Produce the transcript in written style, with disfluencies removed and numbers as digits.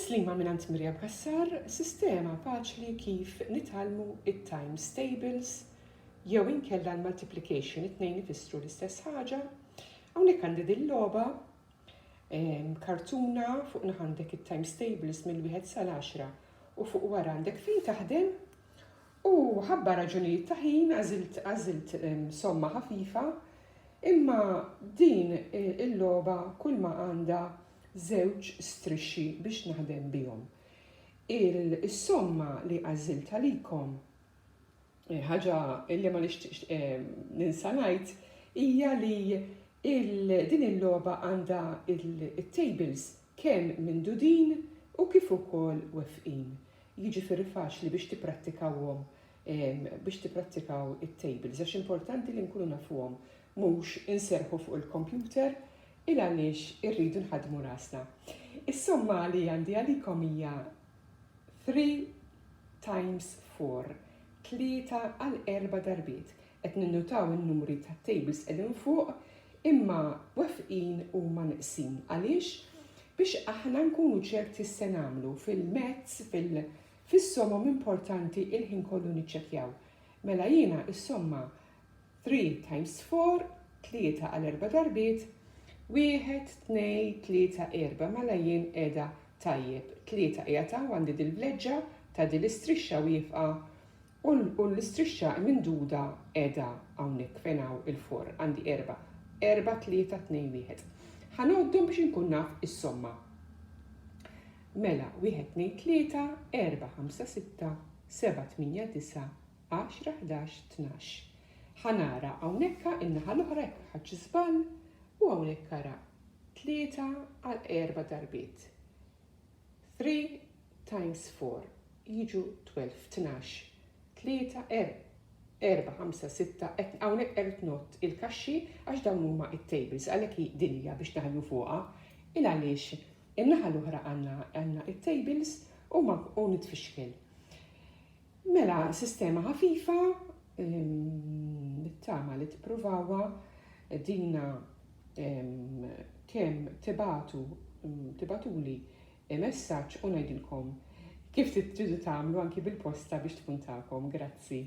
Tislima minant Mirjam Kassar, sistema faċli kif nitalmu it-times tables jew inkella l-multiplication it-tnejn ifissru l-istess ħaġa. Hawnhekk għandi din logħba kartuna fuq għandek it-times tables mill-1 sal-10 u fuq wara għandek fejn taħdem u ħabba raġunijiet ta' ħin għażilt somma ħafifa imma din il-logħba kull ma għandha żewġ strixxi biex naħdem bihom. Is-somma li għażilt għalikom ħaġa li ma nixtieqx ninsa ngħid hija li din il-logħba għandha il-tables kemm minn dudin u kif ukoll wefqin. Jiġifieri faċli biex tipprattikawhom biex tipprattikaw it-tables għax importanti li nkunu nafuhom mhux inserħu fuq il-computer il għaliex irridu nħadmu rasna. Is-somma li għandi għalikom hija 3 times 4, 3 għal 4 darbiet. Qed ninnutaw in-numri tat-tables qegħdin fuq imma wefqin huma neqsin. Għaliex? Biex aħna nkunu ċerti se nagħmlu fil-mezz, fis-sommom importanti il-ħin kollu niċċekkjaw. Mela jiena is-somma 3 times 4, 3 għal 4 darbiet, 1, 2, 3, 4 mela jien qiegħda tajjeb. 3 qiegħda għandi dil-vleġġa ta' dil-istrixxa wieqfa u l-istrixxa minduda qiegħda hawnhekk fejn hawn il-4 għandi 4. 4, 3, 2, 1. Ħanoddhom biex inkun naf is-somma. Mela 1, 2, 3, 4, 5, 6, 7, 8, 9, 10, 11, 12. Ħanara hawnhekk in-naħa l-oħra ħaġġi żball u hawnhekk ara 3 għal 4 darbiet. 3 times 4 jiġu 12, 12. 3, 4, 5, 6, hawnhekk qed not il-kaxxi għax dawn huma it-tables għalhekk dinja biex naħlu fuqha. Il għaliex in-naħa l-oħra għandna it-tables u nitfixkel. Mela sistema ħafifa nittama li tippruvawha dina kemm tibatuli messaġġ u ngħidilkom kif tridu tagħmlu anki bil-posta biex tkun tagħkom. Grazzi.